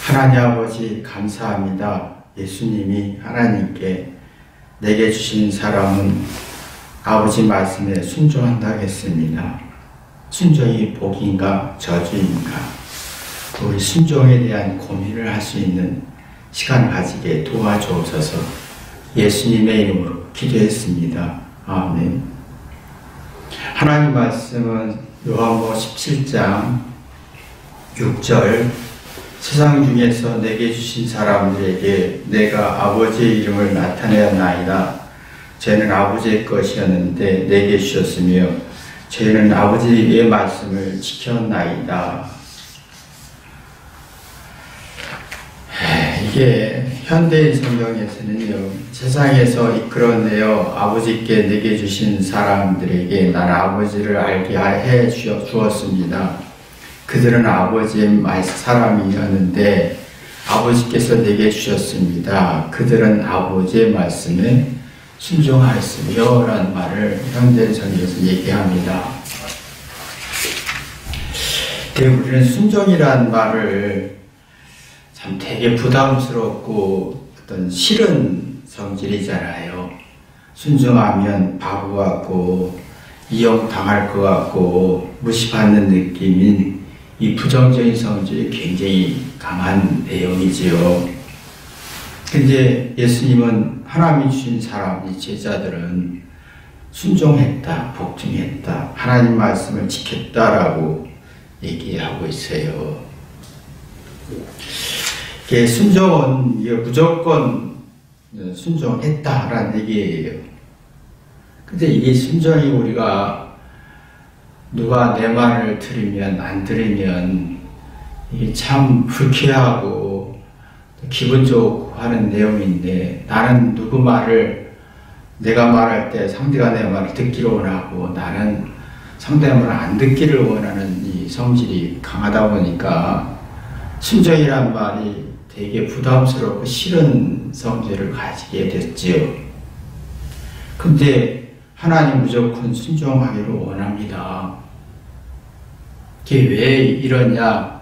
하나님 아버지 감사합니다. 예수님이 하나님께 내게 주신 사람은 아버지 말씀에 순종한다고 했습니다. 순종이 복인가 저주인가, 우리 순종에 대한 고민을 할 수 있는 시간을 가지게 도와주옵소서. 예수님의 이름으로 기도했습니다. 아멘. 하나님 말씀은 요한복음 17장 6절, 세상 중에서 내게 주신 사람들에게 내가 아버지의 이름을 나타내었나이다. 저희는 아버지의 것이었는데 내게 주셨으며 저희는 아버지의 말씀을 지켰나이다. 이게 현대인 성경에서는요, 세상에서 이끌어내어 아버지께 내게 주신 사람들에게 나는 아버지를 알게 해 주었습니다. 그들은 아버지의 사람이었는데 아버지께서 내게 주셨습니다. 그들은 아버지의 말씀에 순종하였으며 라는 말을 현대성경에서 얘기합니다. 우리는 순종이라는 말을 참 되게 부담스럽고 어떤 싫은 성질이잖아요. 순종하면 바보 같고 이용당할 것 같고 무시받는 느낌인 이 부정적인 성질이 굉장히 강한 내용이지요. 근데 예수님은 하나님이 주신 사람, 이 제자들은 순종했다, 복종했다, 하나님 말씀을 지켰다라고 얘기하고 있어요. 순종은 무조건 순종했다라는 얘기예요. 근데 이 순종이 우리가 누가 내 말을 들으면 안 들으면 이게 참 불쾌하고 기분 좋고 하는 내용인데, 나는 누구 말을 내가 말할 때 상대가 내 말을 듣기를 원하고 나는 상대의 말을 안 듣기를 원하는 이 성질이 강하다 보니까 순종이란 말이 되게 부담스럽고 싫은 성질을 가지게 됐지요. 근데 하나님 무조건 순종하기를 원합니다. 그게 왜 이러냐?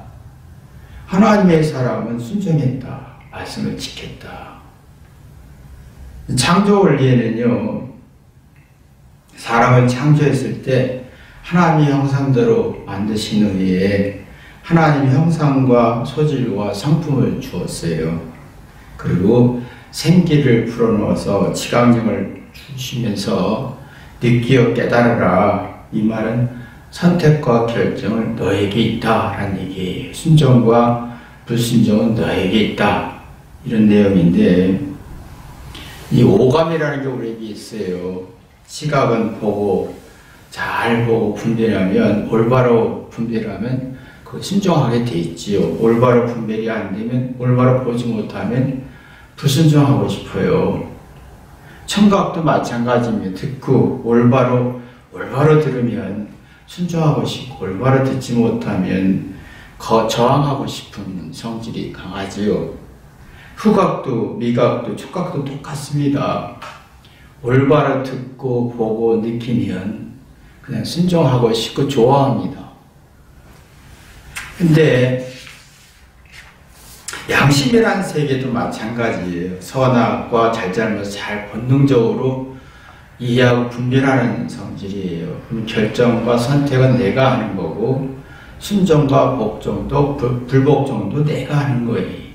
하나님의 사람은 순종했다, 말씀을 지켰다. 창조 원리에는요, 사람을 창조했을 때 하나님의 형상대로 만드신 후에 하나님의 형상과 소질과 성품을 주었어요. 그리고 생기를 불어넣어서 지각력을 주시면서 느끼어 깨달으라. 이 말은 선택과 결정은 너에게 있다 라는 얘기예요. 순종과 불순종은 너에게 있다, 이런 내용인데, 이 오감이라는 게 우리에게 있어요. 시각은 보고 잘 보고 분별하면, 올바로 분별하면 그 순종하게 돼 있지요. 올바로 분별이 안 되면, 올바로 보지 못하면 불순종하고 싶어요. 청각도 마찬가지입니다. 듣고 올바로 들으면 순종하고 싶고, 올바로 듣지 못하면 저항하고 싶은 성질이 강하지요. 후각도 미각도 촉각도 똑같습니다. 올바로 듣고 보고 느끼면 그냥 순종하고 싶고 좋아합니다. 근데 양심이라는 세계도 마찬가지예요. 선악과 잘잘못을 잘 본능적으로 이해하고 분별하는 성질이에요. 그럼 결정과 선택은 내가 하는 거고, 순종과 복종도 불복종도 내가 하는 거예요.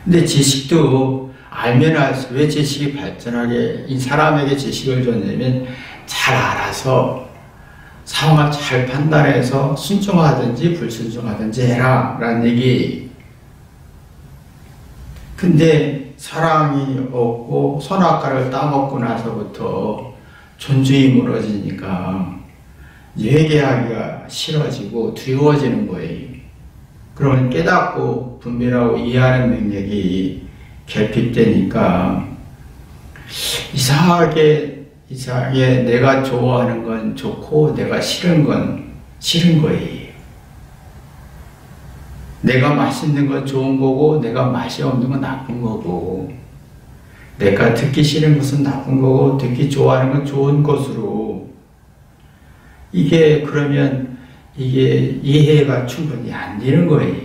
근데 지식도 알면 알수록, 왜 지식이 발전하게 이 사람에게 지식을 줬냐면 잘 알아서 상황을 잘 판단해서 순종하든지 불순종하든지 해라 라는 얘기. 근데 사랑이 없고 선악과를 따먹고 나서부터 존중이 무너지니까 회개하기가 싫어지고 두려워지는 거예요. 그러면 깨닫고 분별하고 이해하는 능력이 결핍되니까 이상하게 이상하게 내가 좋아하는 건 좋고 내가 싫은 건 싫은 거예요. 내가 맛있는 건 좋은 거고 내가 맛이 없는 건 나쁜 거고, 내가 듣기 싫은 것은 나쁜 거고 듣기 좋아하는 건 좋은 것으로, 이게 그러면 이게 이해가 충분히 안 되는 거예요.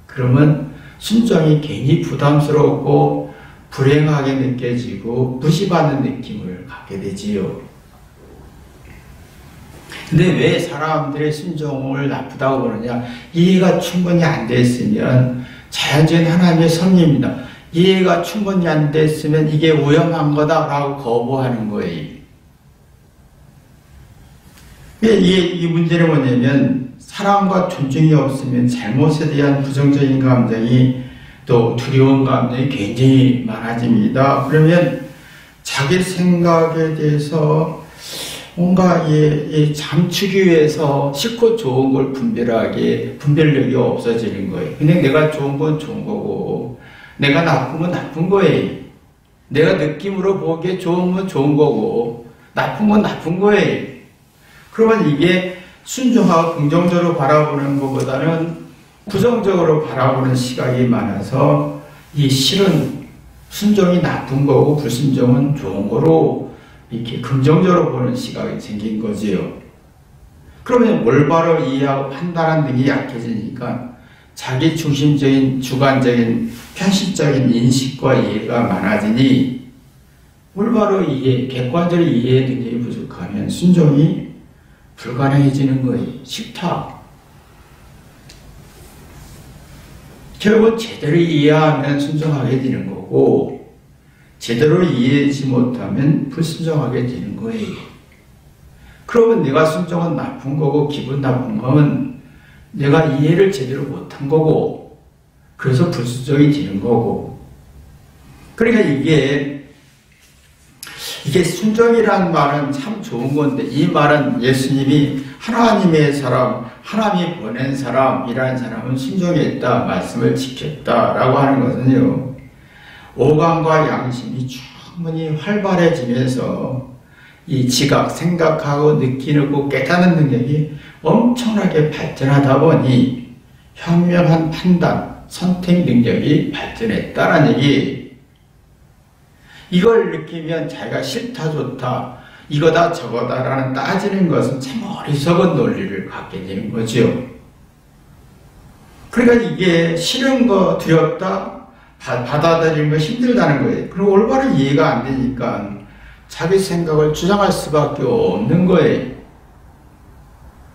그러면 순종이 괜히 부담스럽고 불행하게 느껴지고 무시받는 느낌을 갖게 되지요. 근데 왜 사람들의 순종을 나쁘다고 그러냐? 이해가 충분히 안 됐으면 자연적인 하나님의 섭리입니다. 이해가 충분히 안 됐으면 이게 위험한 거다라고 거부하는 거예요. 이 문제는 뭐냐면, 사랑과 존중이 없으면 잘못에 대한 부정적인 감정이, 또 두려운 감정이 굉장히 많아집니다. 그러면 자기 생각에 대해서 뭔가 잠추기 위해서 싫고 좋은 걸 분별력이 없어지는 거예요. 그냥 내가 좋은 건 좋은 거고 내가 나쁜 건 나쁜 거예요. 내가 느낌으로 보기에 좋은 건 좋은 거고 나쁜 건 나쁜 거예요. 그러면 이게 순종하고 긍정적으로 바라보는 것보다는 부정적으로 바라보는 시각이 많아서, 이 실은 순종이 나쁜 거고 불순종은 좋은 거로 이렇게 긍정적으로 보는 시각이 생긴 거지요. 그러면 올바로 이해하고 판단하는 능력이 약해지니까 자기 중심적인 주관적인 편식적인 인식과 이해가 많아지니, 올바로 이해, 객관적으로 이해의 능력이 부족하면 순종이 불가능해지는 거예요. 싫다. 결국 제대로 이해하면 순종하게 되는 거고, 제대로 이해하지 못하면 불순종하게 되는 거예요. 그러면 내가 순종은 나쁜 거고 기분 나쁜 거면 내가 이해를 제대로 못한 거고, 그래서 불순종이 되는 거고. 그러니까 이게 순종이라는 말은 참 좋은 건데, 이 말은 예수님이 하나님의 사람, 하나님이 보낸 사람이라는 사람은 순종했다, 말씀을 지켰다라고 하는 것은요, 오감과 양심이 충분히 활발해지면서 이 지각, 생각하고 느끼고 깨닫는 능력이 엄청나게 발전하다 보니 현명한 판단, 선택 능력이 발전했다라는 얘기. 이걸 느끼면 자기가 싫다 좋다 이거다 저거다라는 따지는 것은 참 어리석은 논리를 갖게 되는 거죠. 그러니까 이게 싫은 거 두렵다 받아들이는 거 힘들다는 거예요. 그리고 올바른 이해가 안 되니까 자기 생각을 주장할 수밖에 없는 거예요.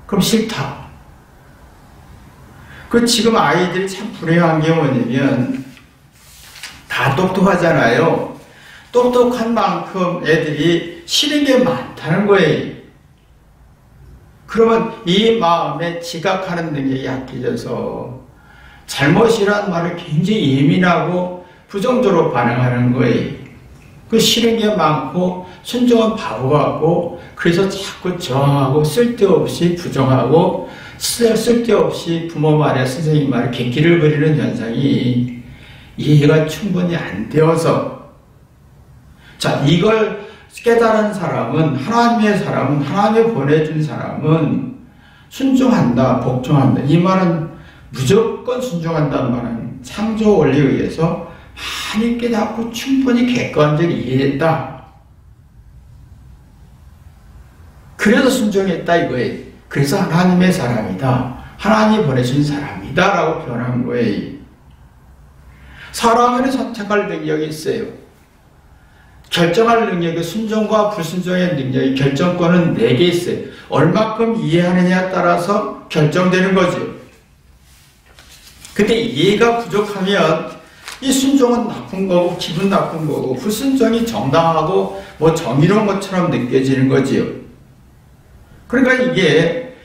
그럼 싫다. 지금 아이들이 참 불행한 게 뭐냐면 다 똑똑하잖아요. 똑똑한 만큼 애들이 싫은 게 많다는 거예요. 그러면 이 마음에 지각하는 능력이 약해져서 잘못이라는 말을 굉장히 예민하고 부정적으로 반응하는 거예요. 싫은 게 많고 순종은 바보 같고, 그래서 자꾸 저항하고 쓸데없이 부정하고 쓸데없이 부모 말에 선생님 말에 객기를 부리는 현상이 이해가 충분히 안 되어서, 자, 이걸 깨달은 사람은, 하나님이 보내준 사람은 순종한다, 복종한다. 이 말은 무조건 순종한다는 말은 창조 원리에 의해서 많이 깨닫고 충분히 객관적으로 이해했다. 그래서 순종했다 이거예요. 그래서 하나님의 사람이다, 하나님이 보내준 사람이다 라고 표현한 거예요. 사람에는 선택할 능력이 있어요. 결정할 능력이, 순종과 불순종의 능력이, 결정권은 4개 있어요. 얼마큼 이해하느냐에 따라서 결정되는 거죠. 근데 이해가 부족하면 이 순종은 나쁜 거고 기분 나쁜 거고, 불순종이 정당하고 정의로운 것처럼 느껴지는 거지요. 그러니까 이게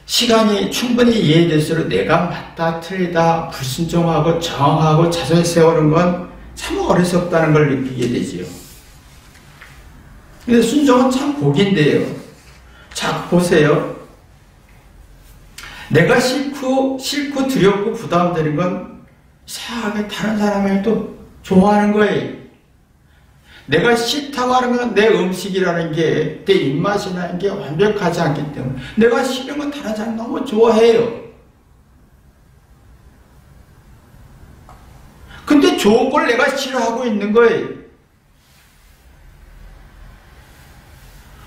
시간이 충분히 이해될수록 내가 맞다 틀리다 불순종하고 저항하고 자존심 세우는 건 참 어리석다는 걸 느끼게 되지요. 근데 순종은 참 복인데요. 자, 보세요. 내가 싫고 두렵고 부담되는 건 이상하게 다른 사람을 또 좋아하는 거예요. 내가 싫다고 하는 건 내 음식이라는 게, 내 입맛이라는 게 완벽하지 않기 때문에 내가 싫은 건 다른 사람 너무 좋아해요. 근데 좋은 걸 내가 싫어하고 있는 거예요.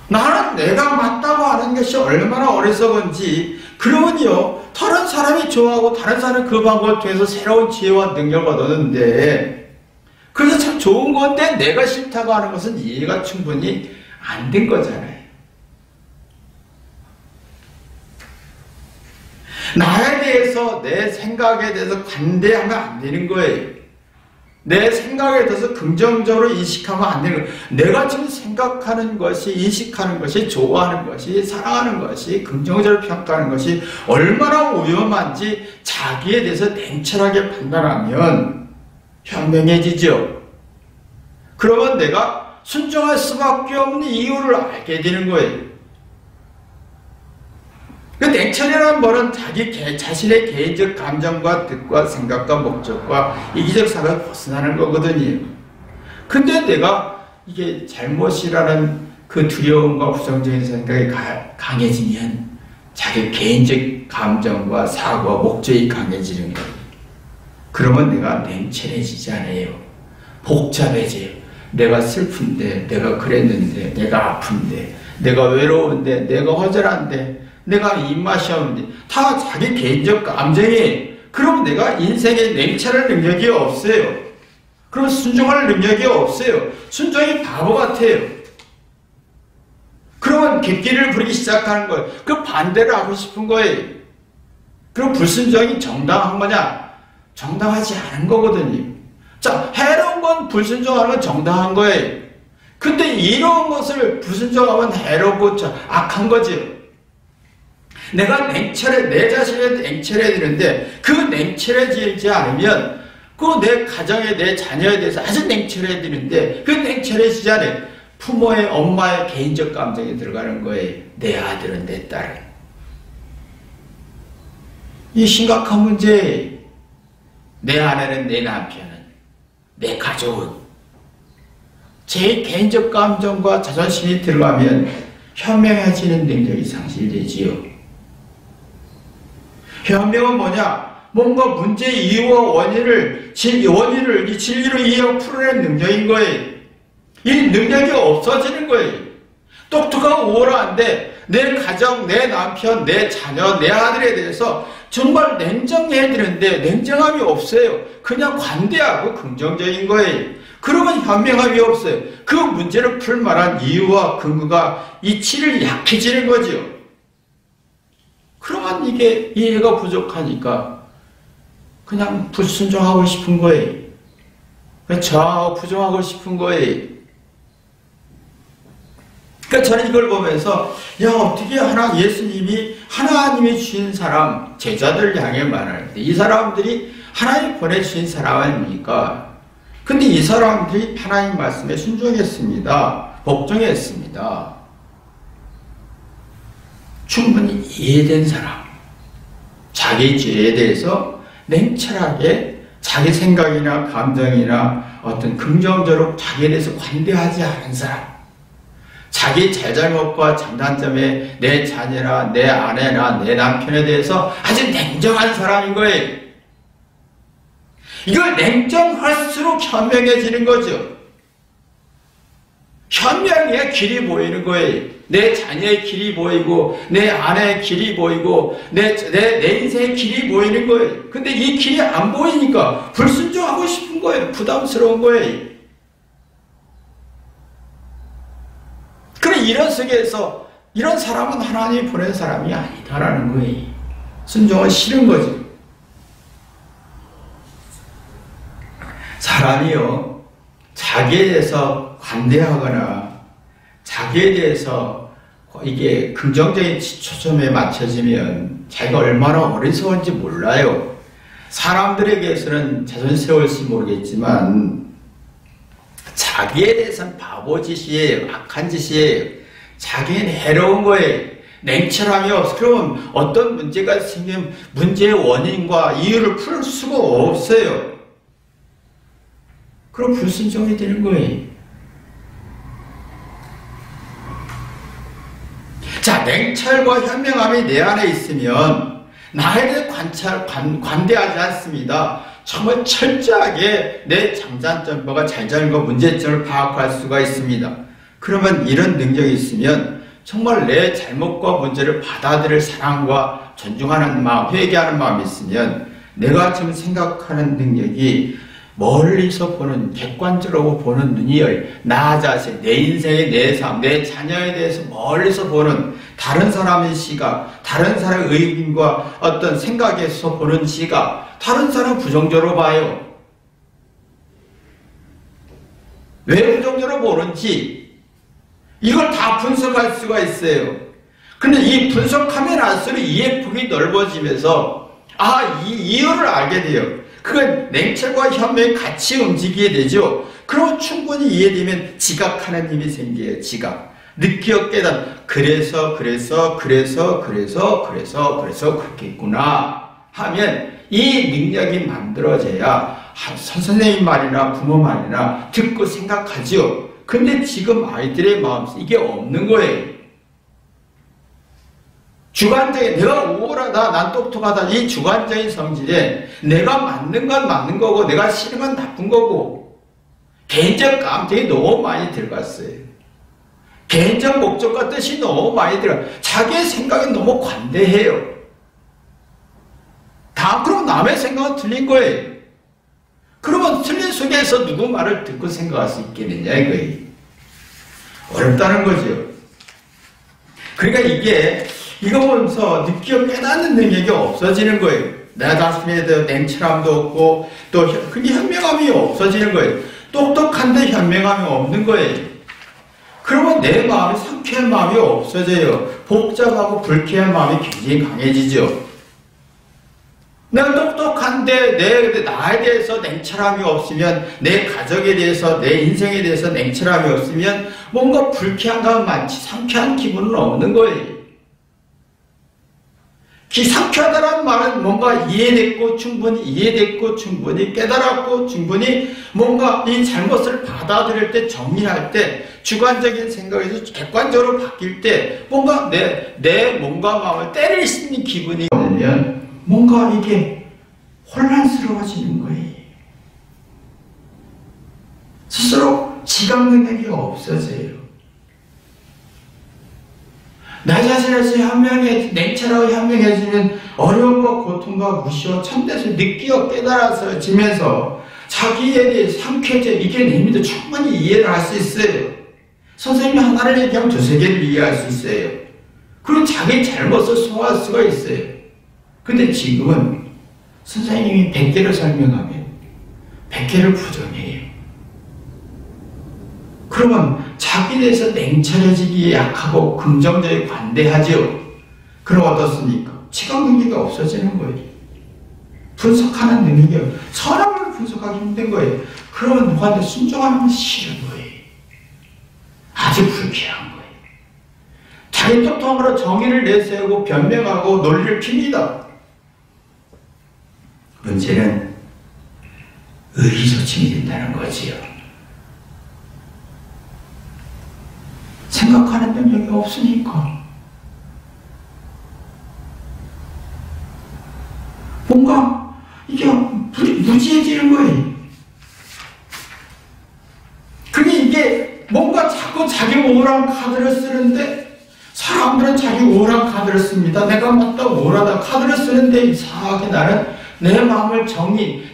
나는 내가 맞다고 하는 것이 얼마나 어리석은지. 그러면요, 다른 사람이 좋아하고 다른 사람은 그 방법을 통해서 새로운 지혜와 능력을 얻었는데, 그래서 참 좋은 건데 내가 싫다고 하는 것은 이해가 충분히 안 된 거잖아요. 나에 대해서, 내 생각에 대해서 관대하면 안 되는 거예요. 내 생각에 대해서 긍정적으로 인식하면 안 되는 거예요. 내가 지금 생각하는 것이, 인식하는 것이, 좋아하는 것이, 사랑하는 것이, 긍정적으로 평가하는 것이 얼마나 위험한지 자기에 대해서 냉철하게 판단하면 현명해지죠. 그러면 내가 순종할 수밖에 없는 이유를 알게 되는 거예요. 그 냉철이라는 말은 자신의 개인적 감정과 뜻과 생각과 목적과 이기적 사고에서 벗어나는 거거든요. 근데 내가 이게 잘못이라는 그 두려움과 부정적인 생각이 강해지면 자기 개인적 감정과 사고와 목적이 강해지는 거예요. 그러면 내가 냉철해지지 않아요. 복잡해져요. 내가 슬픈데, 내가 그랬는데, 내가 아픈데, 내가 외로운데, 내가 허전한데, 내가 입맛이 없는데, 다 자기 개인적 감정이. 그럼 내가 인생에 냉철할 능력이 없어요. 그럼 순종할 능력이 없어요. 순종이 바보 같아요. 그러면 객기를 부리기 시작하는 거예요. 그 반대를 하고 싶은 거예요. 그럼 불순종이 정당한 거냐? 정당하지 않은 거거든요. 자, 해로운 건 불순종하는 건 정당한 거예요. 근데 이런 것을 불순종하면 해롭고 악한 거죠. 내가 내 자신에 냉철해야 되는데, 그 냉철해지지 않으면, 그 내 가정에, 내 자녀에 대해서 아주 냉철해야 되는데, 그 냉철해지지 않아요. 부모의, 엄마의 개인적 감정이 들어가는 거예요. 내 아들은, 내 딸은. 이 심각한 문제예요. 내 아내는, 내 남편은, 내 가족은. 제 개인적 감정과 자존심이 들어가면 현명해지는 능력이 상실되지요. 현명은 뭐냐? 뭔가 문제의 이유와 원인을 이 진리로 이해하고 풀어내는 능력인 거예요. 이 능력이 없어지는 거예요. 똑똑하고 우월한데 내 가정, 내 남편, 내 자녀, 내 아들에 대해서 정말 냉정해야 되는데 냉정함이 없어요. 그냥 관대하고 긍정적인 거예요. 그러면 현명함이 없어요. 그 문제를 풀 만한 이유와 근거가 이치를 약해지는 거죠. 그러면 이게 이해가 부족하니까 그냥 불순종하고 싶은 거예요. 저항하고 부정하고 싶은 거예요. 그러니까 저는 이걸 보면서, 야, 어떻게 예수님이 하나님이 주신 사람, 제자들 향해 말할 때 이 사람들이 하나님이 보내주신 사람 아닙니까? 근데 이 사람들이 하나님 말씀에 순종했습니다. 복종했습니다. 충분히 이해된 사람, 자기 죄에 대해서 냉철하게 자기 생각이나 감정이나 어떤 긍정적으로 자기에 대해서 관대하지 않은 사람, 자기 잘잘못과 장단점에 내 자녀나 내 아내나 내 남편에 대해서 아주 냉정한 사람인 거예요. 이걸 냉정할수록 현명해지는 거죠. 현명해야 길이 보이는 거예요. 내 자녀의 길이 보이고 내 아내의 길이 보이고 내 인생의 길이 보이는 거예요. 근데 이 길이 안 보이니까 불순종하고 싶은 거예요. 부담스러운 거예요. 그래, 이런 속에서 이런 사람은 하나님이 보낸 사람이 아니다라는 거예요. 순종은 싫은 거죠. 사람이요, 자기에 대해서 관대하거나 자기에 대해서 이게 긍정적인 초점에 맞춰지면 자기가 얼마나 어리석은지 몰라요. 사람들에게서는 자존심 세울지 모르겠지만 자기에 대해서는 바보 짓이에요. 악한 짓이에요. 자기는 해로운 거예요. 냉철함이 없어. 그러면 어떤 문제가 생기면 문제의 원인과 이유를 풀 수가 없어요. 그럼 불순종이 되는 거예요. 자, 냉철과 현명함이 내 안에 있으면 나에 대해 관대하지 않습니다. 정말 철저하게 내 장단점과 잘잘과 문제점을 파악할 수가 있습니다. 그러면 이런 능력이 있으면 정말 내 잘못과 문제를 받아들일 사랑과 존중하는 마음, 회개하는 마음이 있으면 내가 지금 생각하는 능력이 멀리서 보는, 객관적으로 보는 눈이 나 자신, 내 인생의 내 삶, 내 자녀에 대해서 멀리서 보는 다른 사람의 시각, 다른 사람의 의견과 어떤 생각에서 보는 시각, 다른 사람은 부정적으로 봐요. 왜 부정적으로 보는지 이걸 다 분석할 수가 있어요. 근데 이 분석하면 할수록 이해 폭이 넓어지면서 이 이유를 알게 돼요. 그건 냉철과 현명이 같이 움직이게 되죠. 그럼 충분히 이해되면 지각하는 힘이 생겨요. 지각. 느끼어 깨닫. 그래서 그렇겠구나 하면 이 능력이 만들어져야 선생님 말이나 부모 말이나 듣고 생각하죠. 근데 지금 아이들의 마음속에 이게 없는 거예요. 주관적인, 내가 우월하다, 난 똑똑하다, 이 주관적인 성질에 내가 맞는 건 맞는 거고 내가 싫은 건 나쁜 거고 개인적 감정이 너무 많이 들어갔어요. 개인적 목적과 뜻이 너무 많이 자기의 생각이 너무 관대해요. 그럼 남의 생각은 틀린 거예요. 그러면 틀린 속에서 누구 말을 듣고 생각할 수 있겠느냐 이거예요. 어렵다는 거죠. 그러니까 이거 보면서 느끼어 깨닫는 능력이 없어지는 거예요. 내 자신에 대한 냉철함도 없고 또 그게 현명함이 없어지는 거예요. 똑똑한데 현명함이 없는 거예요. 그러면 내 마음이 상쾌한 마음이 없어져요. 복잡하고 불쾌한 마음이 굉장히 강해지죠. 내가 똑똑한데 나에 대해서 냉철함이 없으면, 내 가족에 대해서, 내 인생에 대해서 냉철함이 없으면 뭔가 불쾌한 감은 많지 상쾌한 기분은 없는 거예요. 상쾌하다는 말은 뭔가 이해됐고 충분히 깨달았고 충분히 뭔가 이 잘못을 받아들일 때, 정리할 때, 주관적인 생각에서 객관적으로 바뀔 때 뭔가 내 몸과 마음을 때릴 수 있는 기분이 오면 뭔가 이게 혼란스러워지는 거예요. 스스로 지각 능력이 없어져요. 나 자신에서 냉철하고 현명해지면 어려움과 고통과 무시와 참돼서 느끼어 깨달아지면서 자기에 대해 상쾌해져. 이게 냅니다. 충분히 이해를 할 수 있어요. 선생님이 하나를 얘기하면 두세 개를 이해할 수 있어요. 그리고 자기 잘못을 소화할 수가 있어요. 근데 지금은 선생님이 100개를 설명하면 100개를 부정해요. 그러면 자기에 대해서 냉철해지기에 약하고 긍정적이게 관대하죠. 그럼 어떻습니까? 지각 능력이 없어지는 거예요. 분석하는 능력이, 사람을 분석하기 힘든 거예요. 그러면 누구한테 순종하는 건 싫은 거예요. 아주 불쾌한 거예요. 자기 똑똑함으로 정의를 내세우고 변명하고 논리를 핍니다. 문제는 의기소침이 된다는 거지요. 생각하는 능력이 없으니까 뭔가 이게 무지해지는 거예요. 그게 이게 뭔가 자꾸 자기 우월한 카드를 쓰는데, 사람들은 자기 우월한 카드를 씁니다. 내가 맞다 우월하다 카드를 쓰는데 이상하게 나는 내 마음을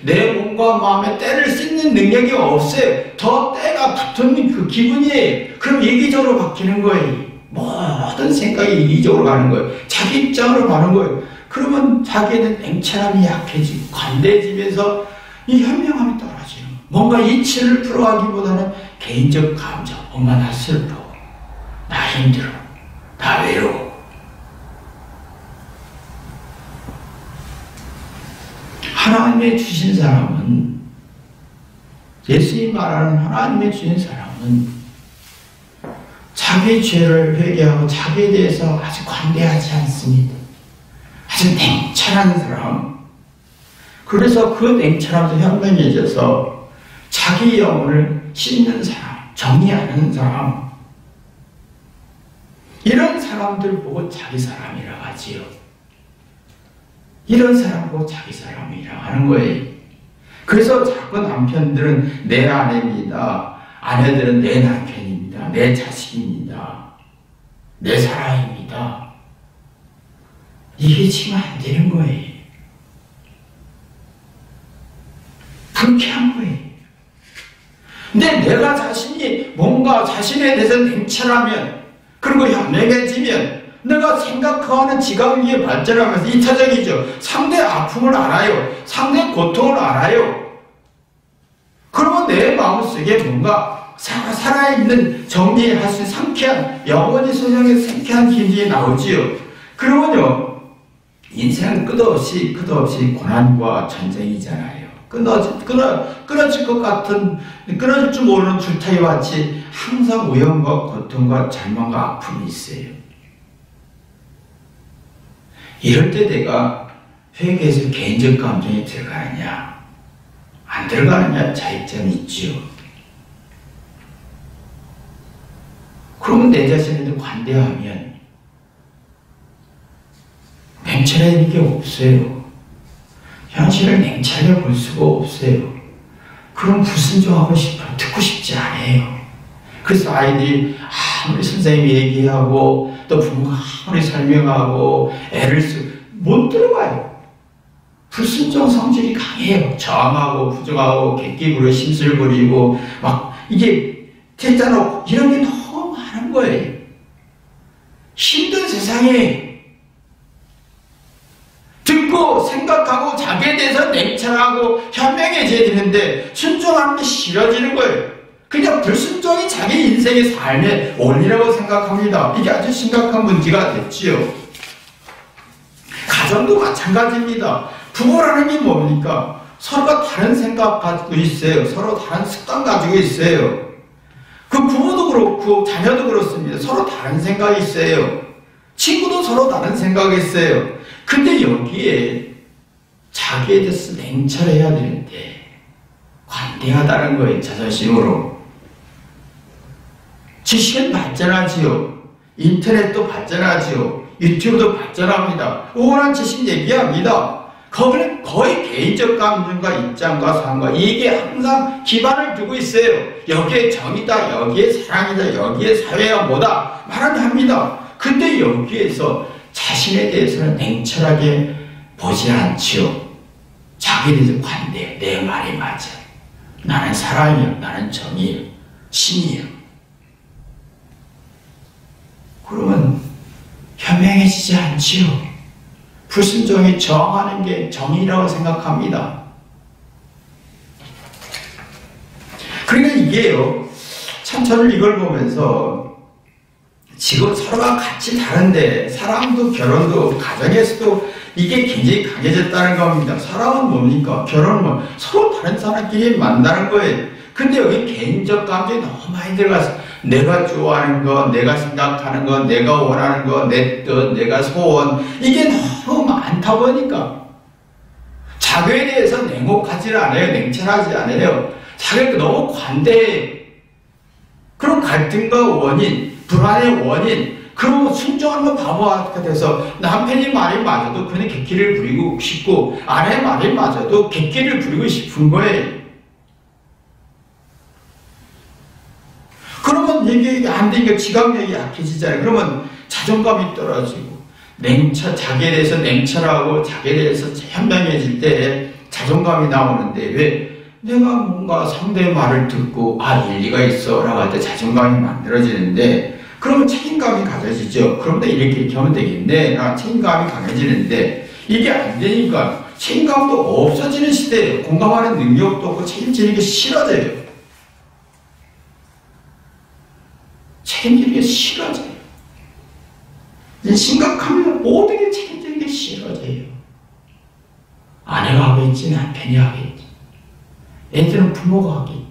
내 몸과 마음에 때를 씻는 능력이 없어요. 더 때가 붙는 그 기분이에요. 그럼 이기적으로 바뀌는 거예요. 모든 생각이 이기적으로 가는 거예요. 자기 입장으로 가는 거예요. 그러면 자기는 냉철함이 약해지고 관대해지면서 이 현명함이 떨어지는 거예요. 뭔가 이치를 풀어가기보다는 개인적 감정, 엄마 나 슬퍼, 나 힘들어, 나 외로워. 하나님의 주신 사람은, 예수님 말하는 하나님의 주신 사람은 자기 죄를 회개하고 자기에 대해서 아주 관대하지 않습니다. 아주 냉철한 사람. 그래서 그 냉철함에서 현명해져서 자기 영혼을 씻는 사람, 정리하는 사람, 이런 사람 사람들 보고 자기 사람이라 하지요. 이런 사람 보고 자기 사람이라 하는 거예요. 그래서 자꾸 남편들은 내 아내입니다. 아내들은 내 남편입니다. 내 자식입니다. 내 사랑입니다. 이게 지금 안 되는 거예요. 불쾌한 거예요. 근데 내가 자신이 뭔가 자신에 대해서 냉철하면, 그리고 현명해지면 내가 생각하는 지각력이 발전하면서 이타적이죠. 상대의 아픔을 알아요. 상대의 고통을 알아요. 그러면 내 마음속에 뭔가 살아있는 정리할 수 있는 상쾌한, 영원히 소명의 상쾌한 기분이 나오지요. 그러면요, 인생은 끝없이 고난과 전쟁이잖아요. 끊어질 것 같은, 끊어질 줄 모르는 줄타기와 같이 항상 위험과 고통과 절망과 아픔이 있어요. 이럴 때 내가 회개에서 개인적 감정이 들어가느냐 안 들어가느냐 차이점이 있지요. 그러면 내 자신한테 관대하면 냉철해지는 게 없어요. 현실을 냉철하게 볼 수가 없어요. 그럼 불순종하고 싶어요. 듣고 싶지 않아요. 그래서 아이들이 아무리 선생님이 얘기하고 또 부모가 아무리 설명하고 애를 못 들어봐요. 불순종 성질이 강해요. 저항하고 부정하고 객기부려 심술 부리고 막 이게 대자로 이런 게 너무 많은 거예요. 힘든 세상에 듣고 생각하고 자기에 대해서 냉철하고 현명해져야 되는데 순종하는 게 싫어지는 거예요. 그냥 불순종이 자기 인생의 삶의 원리라고 생각합니다. 이게 아주 심각한 문제가 됐지요. 가정도 마찬가지입니다. 부모라는 게 뭡니까? 서로가 다른 생각 가지고 있어요. 서로 다른 습관 가지고 있어요. 그 부모도 그렇고 자녀도 그렇습니다. 서로 다른 생각이 있어요. 친구도 서로 다른 생각이 있어요. 근데 여기에 자기에 대해서 냉철해야 되는데 관대하다는 거예요. 자존심으로. 지식은 발전하지요. 인터넷도 발전하지요. 유튜브도 발전합니다. 우월한 지식 얘기합니다. 거기는 거의 개인적 감정과 입장과 상과 이게 항상 기반을 두고 있어요. 여기에 정의다, 여기에 사랑이다, 여기에 사회가 뭐다 말은 합니다. 근데 여기에서 자신에 대해서는 냉철하게 보지 않지요. 자기에 대해서 관대해. 내 말이 맞아. 나는 사랑이야. 나는 정의야. 신이야. 그러면 현명해지지 않지요. 불순종이 저항하는 게 정의라고 생각합니다. 그러니까 이게요, 참 저는 이걸 보면서 지금 서로가 같이 다른데 사랑도 결혼도 가정에서도 이게 굉장히 강해졌다는 겁니다. 사랑은 뭡니까? 결혼은 뭐 서로 다른 사람끼리 만나는 거예요. 근데 여기 개인적 감정이 너무 많이 들어가서 내가 좋아하는 거, 내가 생각하는 거, 내가 원하는 거, 내 뜻, 내가 소원 이게 너무 많다 보니까 자기에 대해서 냉혹하지 않아요. 냉철하지 않아요. 자기가 너무 관대해. 그런 갈등과 원인, 불안의 원인, 그러면 순종하는 바보가 돼서 남편이 말이 맞아도 그는 객기를 부리고 싶고 아내 말이 맞아도 객기를 부리고 싶은 거예요. 그러면 이게 안 되니까 지각력이 약해지잖아요. 그러면 자존감이 떨어지고 자기에 대해서 냉철하고 자기에 대해서 현명해질 때 자존감이 나오는데 왜? 내가 뭔가 상대의 말을 듣고 일리가 있어 라고 할 때 자존감이 만들어지는데 그러면 책임감이 가져지죠. 그럼 이렇게 하면 되겠네. 책임감이 강해지는데 이게 안 되니까 책임감도 없어지는 시대예요. 공감하는 능력도 없고 책임지는 게 싫어져요. 책임지는 게 싫어져요. 심각하면 모든 게 책임지는 게 싫어져요. 아내가 하겠지, 남편이 하겠지. 애들은 부모가 하겠지.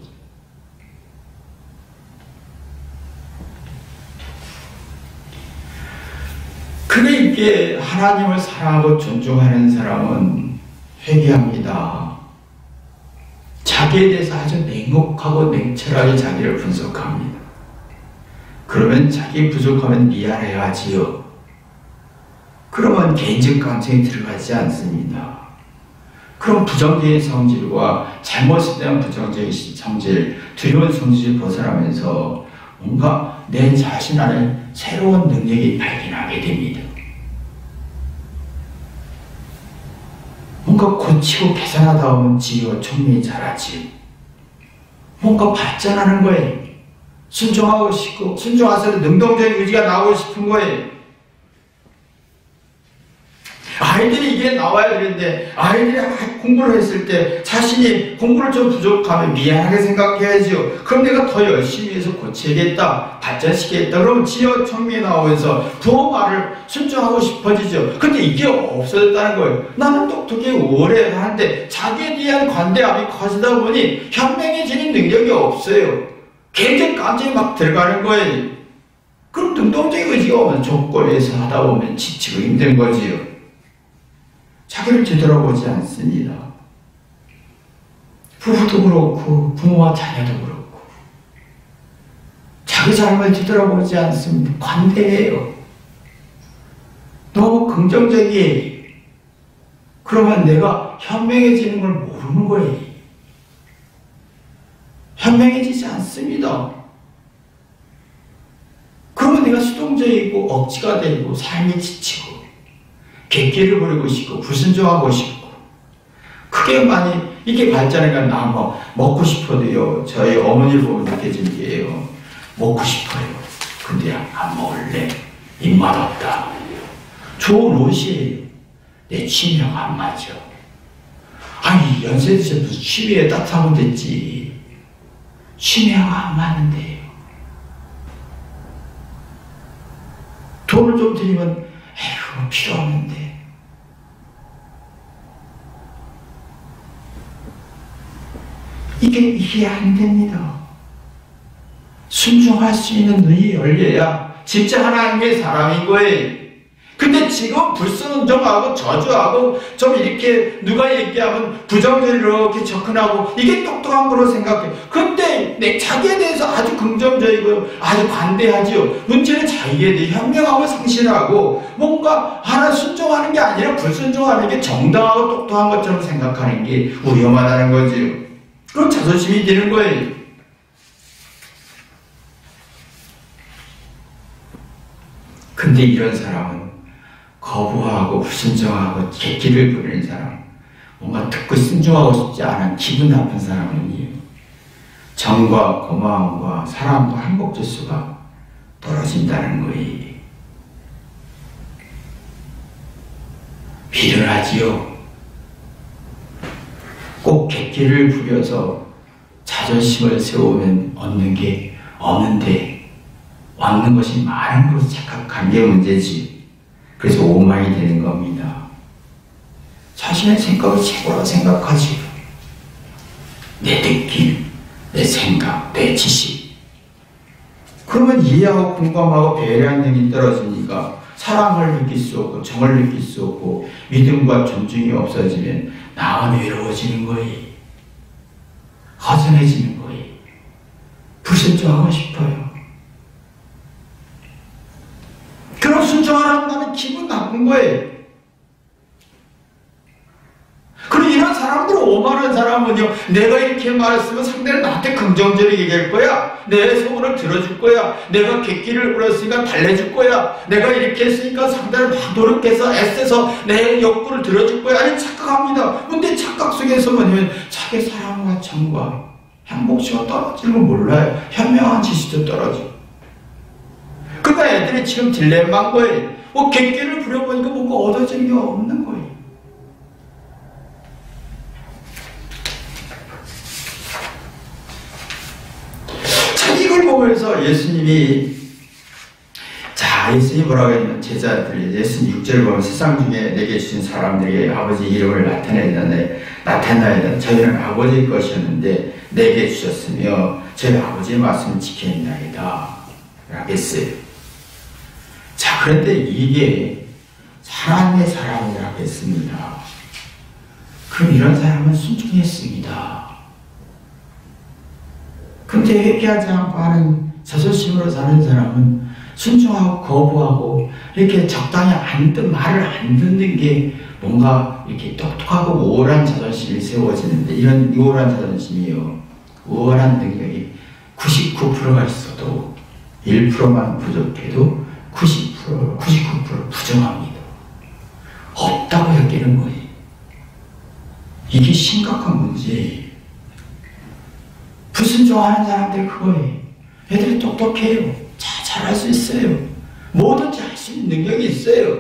그래 이게 하나님을 사랑하고 존중하는 사람은 회개합니다. 자기에 대해서 아주 냉혹하고 냉철하게 자기를 분석합니다. 그러면 자기 부족하면 미안해야지요. 그러면 개인적 감정이 들어가지 않습니다. 그럼 부정적인 성질과 잘못에 대한 부정적인 성질, 두려운 성질을 벗어나면서 뭔가 내 자신 안에 새로운 능력이 발견하게 됩니다. 뭔가 고치고 개선하다 보면 지혜와 총명이 자라지. 뭔가 발전하는 거예요. 순종하고 싶고, 순종하서도 능동적인 의지가 나오고 싶은 거예요. 아이들이 이게 나와야 되는데, 아이들이 공부를 했을 때 자신이 공부를 좀 부족하면 미안하게 생각해야죠. 그럼 내가 더 열심히 해서 고치겠다, 발전시키겠다. 그러면 지혜와 총명이 나오면서 부모 말을 순종하고 싶어지죠. 근데 이게 없어졌다는 거예요. 나는 똑똑히 오래 하는데 자기에 대한 관대함이 커지다 보니 현명해지는 능력이 없어요. 개인적 감정이 막 들어가는 거예요. 그럼 능동적인 의지가 없는 조건에서 하다 보면 지치고 힘든 거지요. 자기를 되돌아보지 않습니다. 부부도 그렇고 부모와 자녀도 그렇고 자기 삶을 되돌아보지 않습니다. 관대해요. 너무 긍정적이에요. 그러면 내가 현명해지는 걸 모르는 거예요. 현명해지지 않습니다. 그러면 내가 수동적이고 억지가 되고 삶이 지치고 객기를 부리고 싶고 불순종하고 싶고 크게 많이 이게 발전하니까 나 뭐 먹고 싶어도요. 저희 어머니를 보면 느껴진 게요. 먹고 싶어요. 근데 안 먹을래. 입맛 없다. 좋은 옷이에요. 내 취미랑 안 맞아. 아니 연세 드셔서 무슨 취미에 따뜻하면 됐지. 취미랑 안 맞는데요. 돈을 좀 드리면 에휴 필요 없는데. 이게 안 됩니다. 순종할 수 있는 눈이 열려야 진짜 하나님의 사람인 거예요. 근데 지금 불순종하고 저주하고 좀 이렇게 누가 얘기하면 부정적으로 이렇게 접근하고 이게 똑똑한 거로 생각해요. 근데 자기에 대해서 아주 긍정적이고 아주 관대하지요. 문제는 자기에 대해 현명하고 상실하고 뭔가 하나 순종하는 게 아니라 불순종하는 게 정당하고 똑똑한 것처럼 생각하는 게 위험하다는 거지요. 그럼 자존심이 드는 거예요. 근데 이런 사람은 거부하고 불순종하고 객기를 부리는 사람, 뭔가 듣고 순종하고 싶지 않은 기분 나쁜 사람은요, 정과 고마움과 사랑과 행복 지수가 떨어진다는 거예요. 비련하지요. 꼭 객기를 부려서 자존심을 세우면 얻는 게 없는데 얻는 것이 많은 것을 착각한 게 문제지. 그래서 오만이 되는 겁니다. 자신의 생각을 최고라고 생각하지요. 내 느낌, 내 생각, 내 지식. 그러면 이해하고 공감하고 배려하는 능력이 떨어지니까 사랑을 느낄 수 없고 정을 느낄 수 없고 믿음과 존중이 없어지면 나만 외로워지는 거예요. 허전해지는 거예요. 불순종하고 싶어요. 그럼 순종하라면 나는 기분 나쁜 거예요. 그리고 이런 사람들은 오만한 사람은요, 내가 이렇게 말했으면 상대는 나한테 긍정적으로 얘기할 거야. 내 소원을 들어줄 거야. 내가 객기를 불었으니까 달래줄 거야. 내가 이렇게 했으니까 상대를 막 노력해서 애써서 내 욕구를 들어줄 거야. 아니 착각합니다. 근데 착각 속에서 뭐냐면 자기 사랑과 정과 행복지가 떨어지는 걸 몰라요. 현명한 지식도 떨어지고. 그러니까 애들이 지금 딜레마인 거예요. 객기를 부려보니까 뭔가 얻어진 게 없는 거예요. 이걸 보면서 예수님이 예수님이 뭐라고 했냐면 제자들이 예수님 6절을 보면 세상 중에 내게 주신 사람들에게 아버지 이름을 나타나야 된다. 저희는 아버지의 것이었는데 내게 주셨으며 저희 아버지의 말씀을 지켰나이다 라고 했어요. 그런데 이게 하나님의 사람이라고 했습니다. 그럼 이런 사람은 순종했습니다. 근데 회개하지 않고 하는 자존심으로 사는 사람은 순종하고 거부하고 이렇게 적당히 말을 안 듣는 게 뭔가 이렇게 똑똑하고 우월한 자존심이 세워지는데, 이런 우월한 자존심이요, 우월한 능력이 99%가 있어도 1%만 부족해도 99% 부정합니다. 없다고 여기는 거예요. 이게 심각한 문제예요. 불순종하는 사람들 그거예요. 애들이 똑똑해요. 잘할 수 있어요. 뭐든지 할 수 있는 능력이 있어요.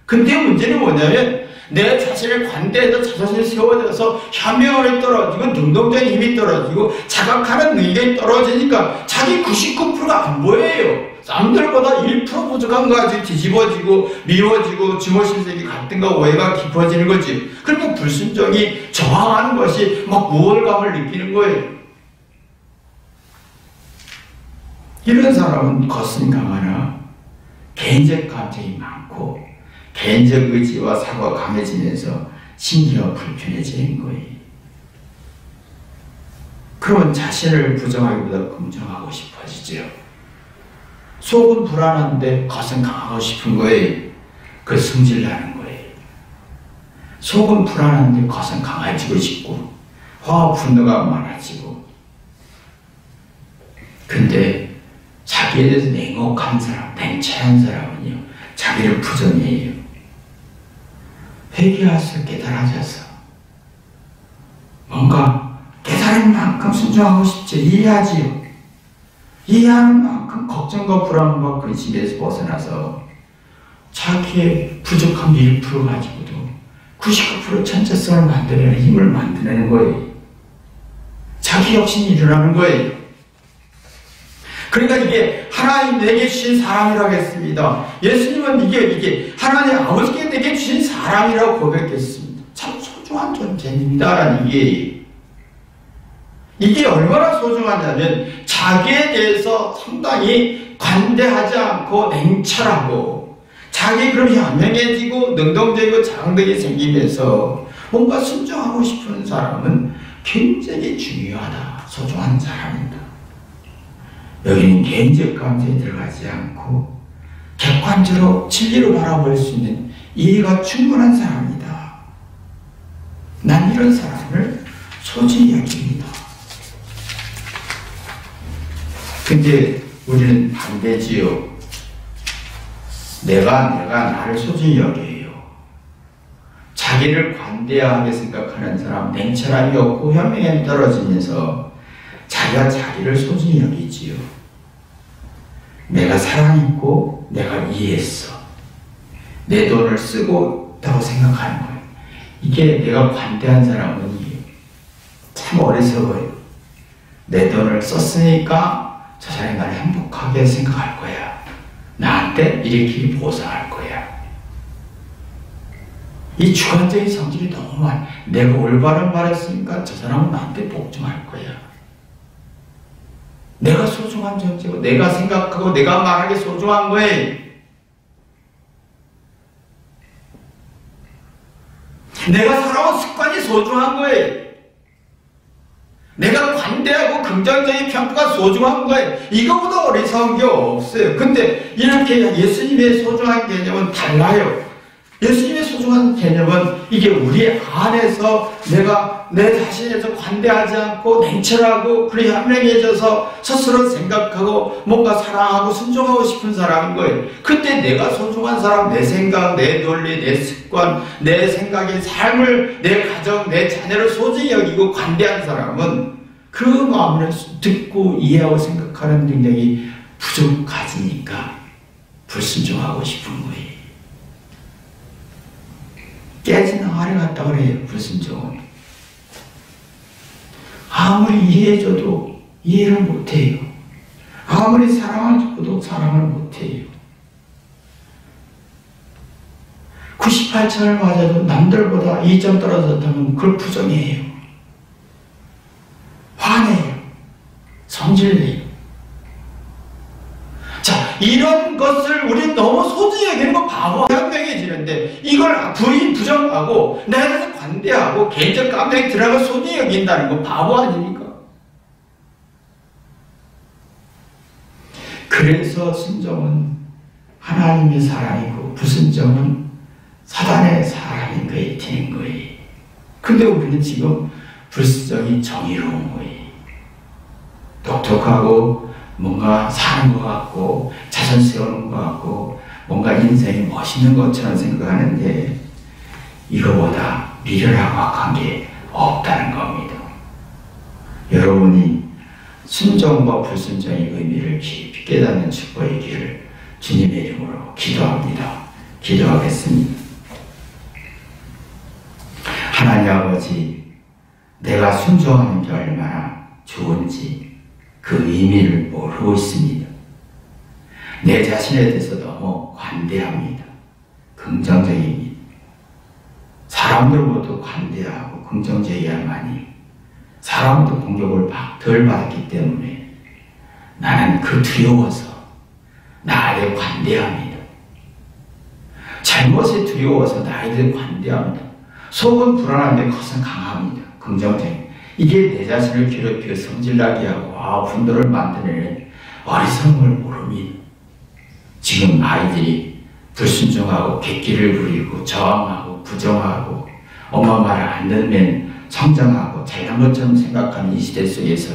근데 문제는 뭐냐면 내 자신을 관대해서 자존심이 세워져서 현명함이 떨어지고 능동적인 힘이 떨어지고 자각하는 능력이 떨어지니까 자기 99%가 안 보여요. 남들보다 1% 부족한 거 가지고 뒤집어지고 미워지고 증오심색이 갈등과 오해가 깊어지는 거지. 그러니까 불순종이 저항하는 것이 막 우월감을 느끼는 거예요. 이런 사람은 거슴 강하나 개인적 감정이 많고 개인적 의지와 사고가 강해지면서 심기가 불편해지는 거예요. 그러면 자신을 부정하기보다 긍정하고 싶어지죠. 속은 불안한데 겉은 강하고 싶은 거예요. 그 승질나는 거예요. 속은 불안한데 겉은 강해지고 싶고 화와 분노가 많아지고. 근데 자기에 대해서 냉혹한 사람, 냉철한 사람은요, 자기를 부정해요. 회개하셔서 깨달아져서 뭔가 깨달은 만큼 순종하고 싶죠. 이해하지요. 이해하는 만큼 걱정과 불안과 근심에서 벗어나서 자기의 부족한 1% 가지고도 99% 천재성을 만들어내는 힘을 만들어내는 거예요. 자기 혁신이 일어나는 거예요. 그러니까 이게 하나님 내게 주신 사랑이라고 했습니다. 예수님은 이게 하나님 아버지께 내게 주신 사랑이라고 고백했습니다. 참 소중한 존재입니다라는 이게 얼마나 소중하냐면 자기에 대해서 상당히 관대하지 않고 냉철하고 자기 그럼 현명해지고 능동적이고 자긍력이 생기면서 뭔가 순종하고 싶은 사람은 굉장히 중요하다, 소중한 사람이다. 여기는 개인적 감정이 들어가지 않고 객관적으로 진리로 바라볼 수 있는 이해가 충분한 사람이다. 난 이런 사람을 소중히 여깁니다. 근데 우리는 반대지요. 내가 나를 소중히 여겨요. 자기를 관대하게 생각하는 사람, 냉철함이 없고 현명함이 떨어지면서 자기가 자기를 소중히 여기지요. 내가 사랑했고 내가 이해했어. 내 돈을 쓰고 있다고 생각하는 거예요. 이게 내가 관대한 사람은 참 어리석어요. 내 돈을 썼으니까 저 사람이 나를 행복하게 생각할 거야. 나한테 이렇게 보상할 거야. 이 주관적인 성질이 너무 많아. 내가 올바른 말 했으니까 저 사람은 나한테 복종할 거야. 내가 소중한 존재고 내가 생각하고 내가 말하기 소중한 거예요. 내가 살아온 습관이 소중한 거예요. 내가 관대하고 긍정적인 평가가 소중한 거예요. 이거보다 어리석은 게 없어요. 근데 이렇게 예수님의 소중한 개념은 달라요. 예수님의 소중한 개념은 이게 우리 안에서 내가 내 자신에서 관대하지 않고 냉철하고 그리고 현명해져서 스스로 생각하고 뭔가 사랑하고 순종하고 싶은 사람인 거예요. 그때 내가 소중한 사람, 내 생각, 내 논리, 내 습관, 내 생각의 삶을, 내 가정, 내 자녀를 소중히 여기고 관대한 사람은 그 마음을 듣고 이해하고 생각하는 능력이 부족하지니까 불순종하고 싶은 거예요. 깨진 항아리 같다 그래요. 불순종은 아무리 이해해줘도 이해를 못해요. 아무리 사랑을 줘도 사랑을 못해요. 98점을 맞아도 남들보다 2점 떨어졌다면 그걸 부정해요. 화내요. 성질내요. 자, 이런 것을 우리는 너무 소중히 여기는 거 바보 현명해지는데 이걸 부정하고 내가 대해서 관대하고 개인적 감정이 들어가 소중히 여긴다는 거 바보 아닙니까? 그래서 순종은 하나님의 사랑이고 불순종은 사단의 사랑인 거에 되는 거예요. 근데 우리는 지금 불순종이 정의로운 거예요. 똑똑하고 뭔가 사는 것 같고 자선 세우는 것 같고 뭔가 인생이 멋있는 것처럼 생각하는데 이거보다 미련하고 악한 게 없다는 겁니다. 여러분이 순종과 불순종의 의미를 깊이 깨닫는 축복의 길을 주님의 이름으로 기도합니다. 기도하겠습니다. 하나님 아버지, 내가 순종하는 게 얼마나 좋은지 그 의미를 모르고 있습니다. 내 자신에 대해서 너무 관대합니다. 긍정적입니다. 사람들 모두 관대하고 긍정적이야만이 사람도 공격을 덜 받았기 때문에 나는 그 두려워서 나에 관대합니다. 잘못에 두려워서 나에 대해 관대합니다. 속은 불안한데 겉은 강합니다. 긍정적인. 이게 내 자신을 괴롭히고 성질나게 하고 분노를 만드는 어리석음을 모릅니다. 지금 아이들이 불순종하고 객기를 부리고 저항하고 부정하고 엄마 말을 안 듣는 성장하고 잘난 것처럼 생각하는 이 시대 속에서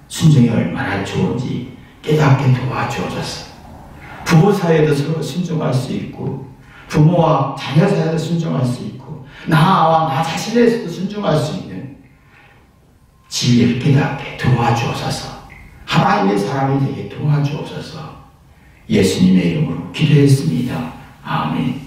순종이 얼마나 좋은지 깨닫게 도와주어졌어. 부부 사이에도 서로 순종할 수 있고 부모와 자녀 사이에도 순종할 수 있고 나와 나 자신에서도 순종할 수 있는 진리를 깨닫게 도와주어서 하나님의 사람이 되게 도와주어서 예수님의 이름으로 기도했습니다. 아멘.